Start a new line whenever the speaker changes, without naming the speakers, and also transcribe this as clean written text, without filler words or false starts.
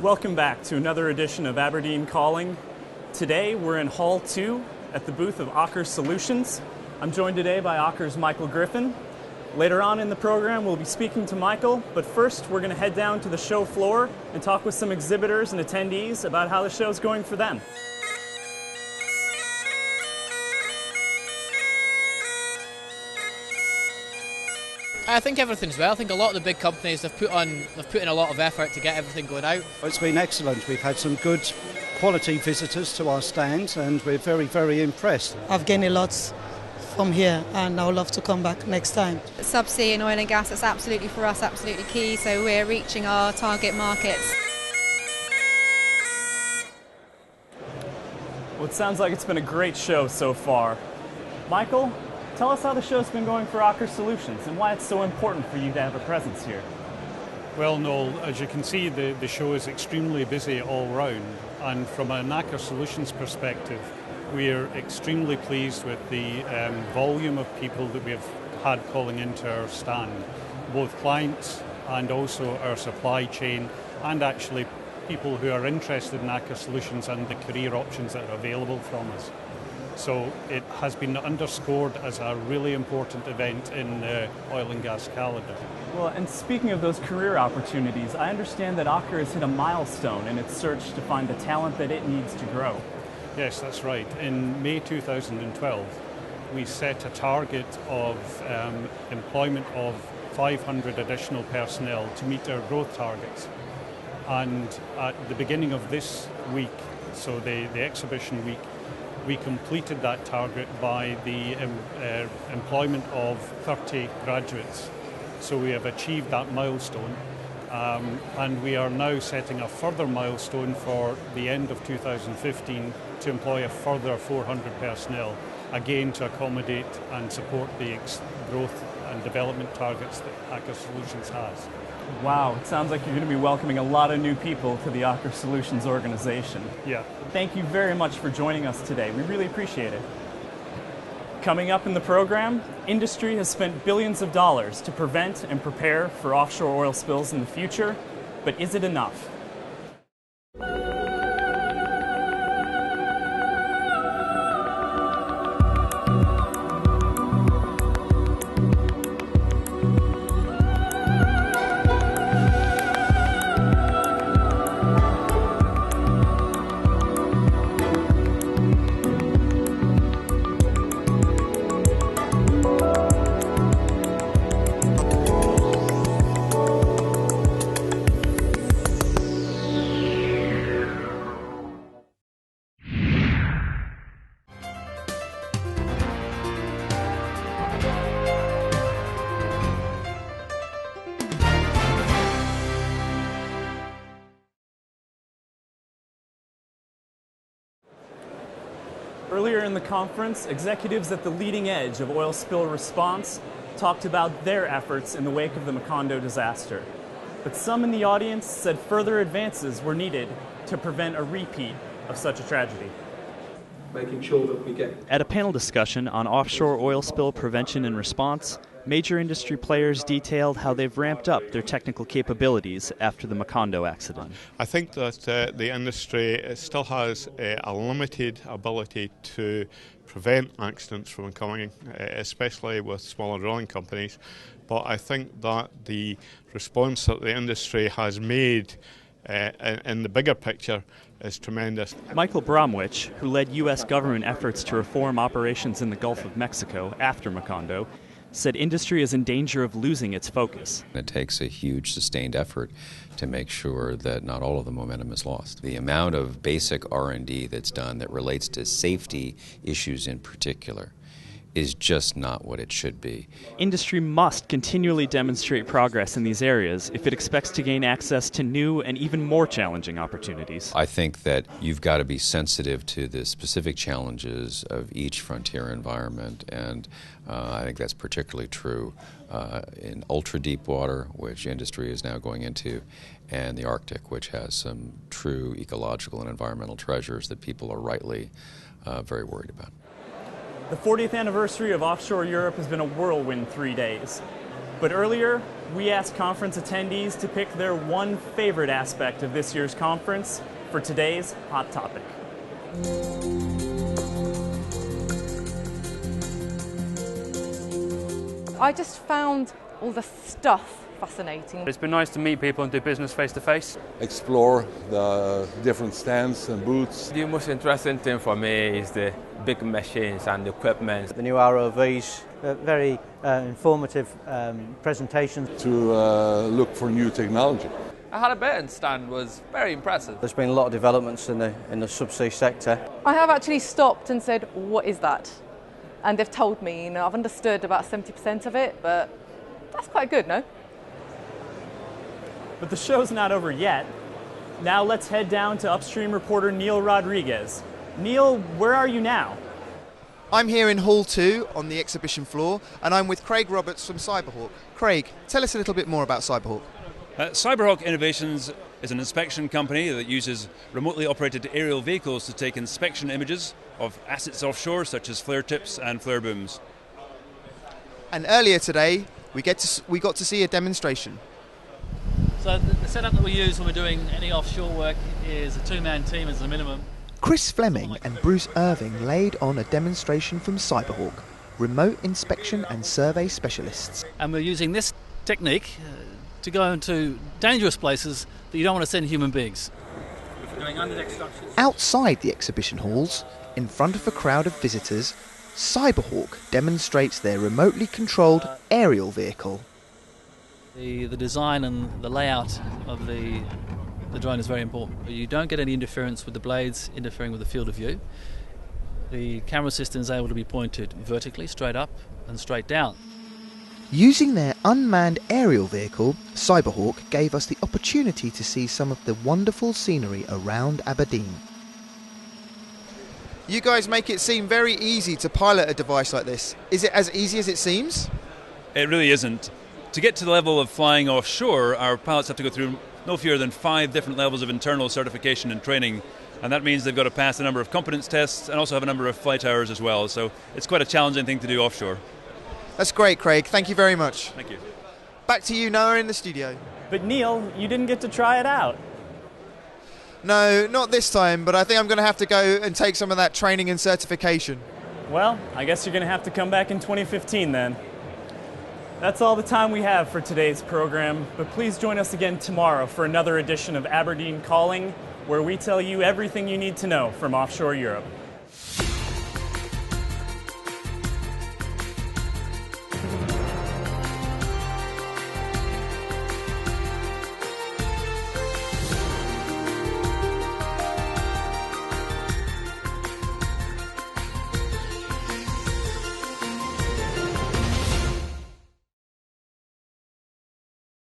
Welcome back to another edition of Aberdeen Calling. Today we're in Hall 2 at the booth of Aker Solutions. I'm joined today by Aker's Michael Griffin. Later on in the program we'll be speaking to Michael, but first we're going to head down to the show floor and talk with some exhibitors and attendees about how the show's going for them.
I think everything's well. I think a lot of the big companies have put in a lot of effort to get everything going out.
It's been excellent. We've had some good quality visitors to our stands and we're very, very impressed.
I've gained a lot from here and I would love to come back next time.
Subsea and oil and gas is absolutely for us absolutely key, so we're reaching our target markets.
Well, it sounds like it's been a great show so far. Michael, tell us how the show's been going for Aker Solutions and why it's so important for you to have a presence here.
Well, Noel, as you can see, the show is extremely busy all round, and from an Aker Solutions perspective, we're extremely pleased with the volume of people that we've had calling into our stand, both clients and also our supply chain, and actually people who are interested in Aker Solutions and the career options that are available from us. So it has been underscored as a really important event in the oil and gas calendar.
Well, and speaking of those career opportunities, I understand that Aker has hit a milestone in its search to find the talent that it needs to grow.
Yes, that's right. In May 2012, we set a target of employment of 500 additional personnel to meet our growth targets. And at the beginning of this week, so the exhibition week, we completed that target by the employment of 30 graduates. So we have achieved that milestone, and we are now setting a further milestone for the end of 2015 to employ a further 400 personnel, again to accommodate and support the growth and development targets that Aker Solutions has.
Wow, it sounds like you're going to be welcoming a lot of new people to the Aker Solutions organization.
Yeah.
Thank you very much for joining us today. We really appreciate it. Coming up in the program, industry has spent billions of dollars to prevent and prepare for offshore oil spills in the future, but is it enough? Earlier in the conference, executives at the leading edge of oil spill response talked about their efforts in the wake of the Macondo disaster. But some in the audience said further advances were needed to prevent a repeat of such a tragedy.
Making sure that we get...
At a panel discussion on offshore oil spill prevention and response, major industry players detailed how they've ramped up their technical capabilities after the Macondo accident.
I think that the industry still has a limited ability to prevent accidents from coming, especially with smaller drilling companies. But I think that the response that the industry has made in the bigger picture is tremendous.
Michael Bromwich, who led U.S. government efforts to reform operations in the Gulf of Mexico after Macondo, said industry is in danger of losing its focus.
It takes a huge sustained effort to make sure that not all of the momentum is lost. The amount of basic R&D that's done that relates to safety issues in particular is just not what it should be.
Industry must continually demonstrate progress in these areas if it expects to gain access to new and even more challenging opportunities.
I think that you've got to be sensitive to the specific challenges of each frontier environment, and I think that's particularly true in ultra-deep water, which industry is now going into, and the Arctic, which has some true ecological and environmental treasures that people are rightly very worried about.
The 40th anniversary of offshore Europe has been a whirlwind 3 days. But earlier, we asked conference attendees to pick their one favorite aspect of this year's conference for today's hot topic.
I just found all the stuff fascinating.
It's been nice to meet people and do business face to face.
Explore the different stands and booths.
The most interesting thing for me is the big machines and the equipment.
The new ROVs, very informative presentations.
To look for new technology.
I had a Aberdeen stand was very impressive.
There's been a lot of developments in the subsea sector.
I have actually stopped and said, what is that? And they've told me, I've understood about 70% of it, but that's quite good, no?
But the show's not over yet. Now let's head down to Upstream reporter Neil Rodriguez. Neil, where are you now?
I'm here in Hall 2 on the exhibition floor, and I'm with Craig Roberts from Cyberhawk. Craig, tell us a little bit more about Cyberhawk.
Cyberhawk Innovations is an inspection company that uses remotely operated aerial vehicles to take inspection images of assets offshore, such as flare tips and flare booms.
And earlier today, we got to see a demonstration.
So the setup that we use when we're doing any offshore work is a two-man team as a minimum.
Chris Fleming and Bruce Irving laid on a demonstration from Cyberhawk, remote inspection and survey specialists.
And we're using this technique to go into dangerous places that you don't want to send human beings. We're doing underdeck structures.
Outside the exhibition halls, in front of a crowd of visitors, Cyberhawk demonstrates their remotely controlled aerial vehicle.
The design and the layout of the drone is very important. You don't get any interference with the blades interfering with the field of view. The camera system is able to be pointed vertically, straight up and straight down.
Using their unmanned aerial vehicle, Cyberhawk gave us the opportunity to see some of the wonderful scenery around Aberdeen. You guys make it seem very easy to pilot a device like this. Is it as easy as it seems?
It really isn't. To get to the level of flying offshore, our pilots have to go through no fewer than 5 different levels of internal certification and training, and that means they've got to pass a number of competence tests and also have a number of flight hours as well, so it's quite a challenging thing to do offshore.
That's great, Craig. Thank you very much.
Thank you.
Back to you, Noah, in the studio.
But Neil, you didn't get to try it out.
No, not this time, but I think I'm going to have to go and take some of that training and certification.
Well, I guess you're going to have to come back in 2015 then. That's all the time we have for today's program, but please join us again tomorrow for another edition of Aberdeen Calling, where we tell you everything you need to know from offshore Europe.